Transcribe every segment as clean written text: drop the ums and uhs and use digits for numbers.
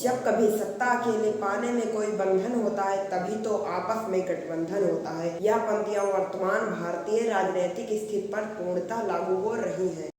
जब कभी सत्ता अकेले पाने में कोई बंधन होता है तभी तो आपस में गठबंधन होता है। यह पंक्तियां वर्तमान भारतीय राजनीतिक स्थिति पर पूर्णतः लागू हो रही हैं।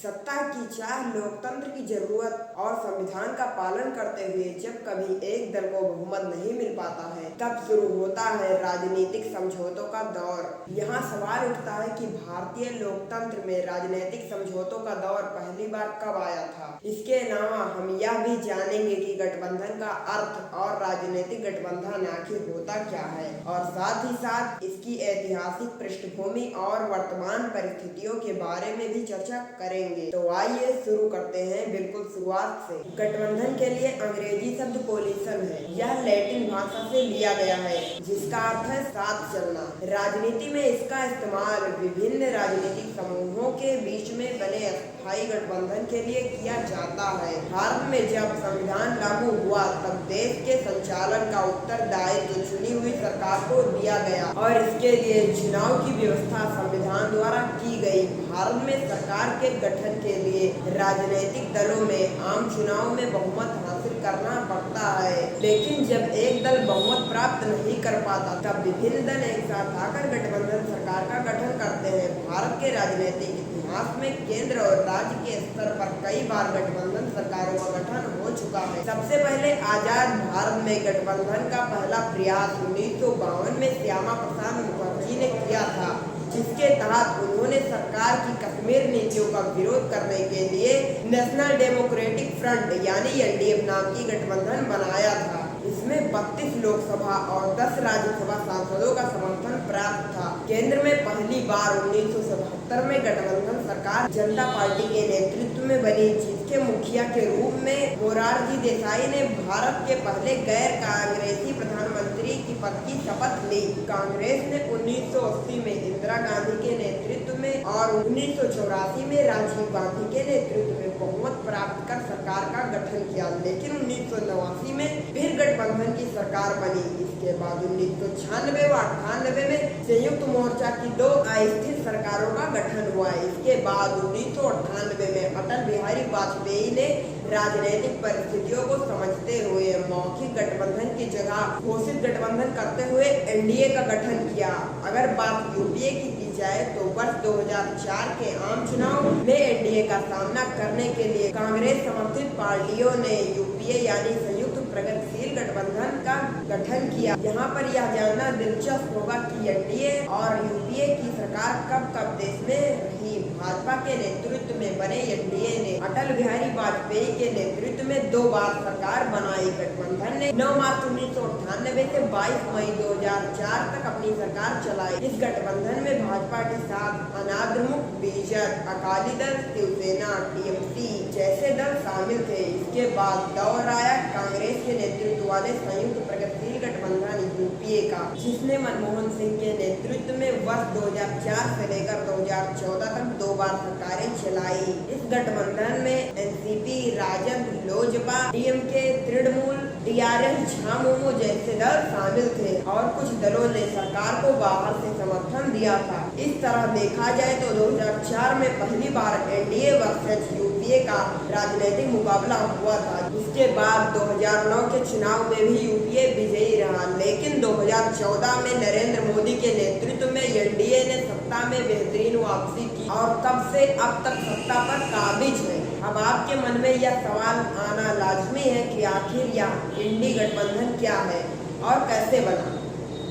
सत्ता की चाह, लोकतंत्र की जरूरत और संविधान का पालन करते हुए जब कभी एक दल को बहुमत नहीं मिल पाता है तब शुरू होता है राजनीतिक समझौतों का दौर। यहाँ सवाल उठता है कि भारतीय लोकतंत्र में राजनीतिक समझौतों का दौर पहली बार कब आया था। इसके अलावा हम यह भी जानेंगे कि गठबंधन का अर्थ और राजनीतिक गठबंधन आखिर होता क्या है और साथ ही साथ इसकी ऐतिहासिक पृष्ठभूमि और वर्तमान परिस्थितियों के बारे में भी चर्चा करेंगे। तो आइए शुरू करते हैं बिल्कुल शुरुआत से। गठबंधन के लिए अंग्रेजी शब्द कोलिशन है। यह लैटिन भाषा से लिया गया है जिसका अर्थ है साथ चलना। राजनीति में इसका इस्तेमाल विभिन्न राजनीतिक समूहों के बीच में बने अस्थायी गठबंधन के लिए किया जाता है। भारत में जब संविधान लागू हुआ तब देश के संचालन का उत्तरदायित्व चुनी हुई सरकार को दिया गया और इसके लिए चुनाव की व्यवस्था संविधान द्वारा की गई। भारत में सरकार के गठन के लिए राजनीतिक दलों में आम चुनाव में बहुमत हासिल करना पड़ता है, लेकिन जब एक दल बहुमत प्राप्त नहीं कर पाता तब विभिन्न दल एक साथ आकर गठबंधन सरकार का गठन करते हैं। भारत के राजनीतिक इतिहास में केंद्र और राज्य के स्तर पर कई बार गठबंधन सरकारों का गठन हो चुका है। सबसे पहले आजाद भारत में गठबंधन का पहला प्रयास 1952 में श्यामा प्रसाद मुखर्जी ने किया था, जिसके तहत उन्होंने सरकार की कश्मीर नीतियों का विरोध करने के लिए नेशनल डेमोक्रेटिक फ्रंट यानी एनडीए नाम की गठबंधन बनाया था। इसमें 32 लोकसभा और 10 राज्यसभा सांसदों का समर्थन प्राप्त था। केंद्र में पहली बार 1977 में गठबंधन सरकार जनता पार्टी के नेतृत्व में बनी, जिसके मुखिया के रूप में मोरारजी देसाई ने भारत के पहले गैर कांग्रेसी प्रधानमंत्री की पद की शपथ ली। कांग्रेस ने 1980 में इंदिरा गांधी के नेतृत्व में और 1984 में राजीव गांधी के नेतृत्व में बहुमत प्राप्त कर सरकार का गठन किया, लेकिन 1989 में फिर गठबंधन की सरकार बनी। इसके बाद 1996 व 98 में संयुक्त मोर्चा की 2 अस्थिर सरकारों का गठन हुआ। इसके बाद 1998 में अटल बिहारी वाजपेयी ने राजनीतिक परिस्थितियों को समझते हुए मौखिक गठबंधन की जगह घोषित गठबंधन करते हुए एनडीए का गठन किया। अगर बात यूपीए की जाए तो वर्ष 2004 के आम चुनाव में एनडीए का सामना करने के लिए कांग्रेस समर्थित पार्टियों ने यूपीए यानी संयुक्त प्रगतिशील गठबंधन का गठन किया। यहाँ पर यह जानना दिलचस्प होगा कि एनडीए और यूपीए की सरकार कब कब देश में रही। भाजपा के नेतृत्व में बने एनडीए ने अटल बिहारी वाजपेयी के नेतृत्व में 2 बार सरकार बनाई। गठबंधन ने 9 मार्च 1998 से 22 मई 2004 तक अपनी सरकार चलाई। इस गठबंधन में भाजपा के साथ अनाद्रमुख, बीजेपी, अकाली दल, शिवसेना, टीएमसी जैसे दल शामिल थे। इसके बाद दौर आया कांग्रेस के नेतृत्व वाले संयुक्त प्रगतिशील गठबंधन यूपीए का, जिसने मनमोहन सिंह के नेतृत्व में वर्ष 2004 से लेकर 2014 तक 2 बार सरकारें चलाई। इस गठबंधन में एनसीपी, राजद, लोजपा, डीएमके, तृणमूल, टीआरएस, झामुमो जैसे दल शामिल थे और कुछ दलों ने सरकार को बाहर से समर्थन दिया था। इस तरह देखा जाए तो 2004 में पहली बार एनडीए वर्सेस यूपीए का राजनीतिक मुकाबला हुआ था। इसके बाद 2009 के चुनाव में भी यूपीए विजयी रहा, लेकिन 2014 में नरेंद्र मोदी के नेतृत्व में एनडीए ने सत्ता में बेहतरीन वापसी की और तब से अब तक सत्ता पर काबिज है। अब आपके मन में यह सवाल आना लाजमी है कि आखिर यह इंडी गठबंधन क्या है और कैसे बना।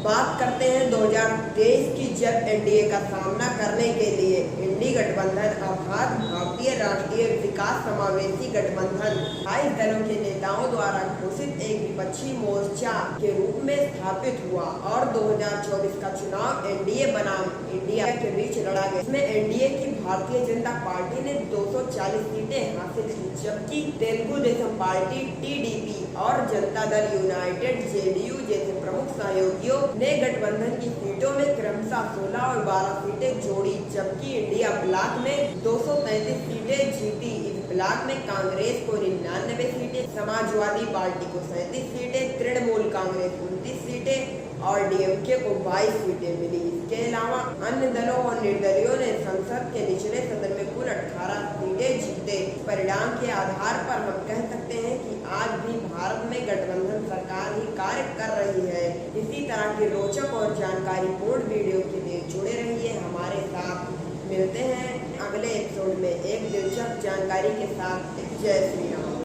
बात करते हैं 2023 की, जब एनडीए का सामना करने के लिए इंडी गठबंधन अर्थात भारतीय राष्ट्रीय विकास समावेशी गठबंधन 22 दलों के नेताओं द्वारा घोषित एक विपक्षी मोर्चा के रूप में स्थापित हुआ और 2024 का चुनाव एनडीए बनाम इंडिया के बीच लड़ा गया। इसमें एनडीए की भारतीय जनता पार्टी ने 240 सीटें हासिल की, जबकि तेलुगु देशम पार्टी, टीडीपी और जनता दल यूनाइटेड जेडीयू जैसे प्रमुख सहयोगियों ने गठबंधन की सीटों में क्रमशः 16 और 12 सीटें जोड़ी, जबकि इंडिया ब्लॉक में 233 सीटें जीती। इस ब्लॉक में कांग्रेस को 99 सीटें, समाजवादी पार्टी को 37 सीटें, तृणमूल कांग्रेस 29 सीटें और डीएमके को 22 सीटें मिली। इसके अलावा अन्य दलों और निर्दलीयों ने संसद के निचले सदन में कुल 18 सीटें जीते। परिणाम के आधार पर हम कह सकते हैं कि आज भी भारत में गठबंधन सरकार ही कार्य कर रही है। इसी तरह की रोचक और जानकारीपूर्ण वीडियो के लिए जुड़े रहिए हमारे साथ। मिलते हैं अगले एपिसोड में एक दिलचस्प जानकारी के साथ। जय श्री राम।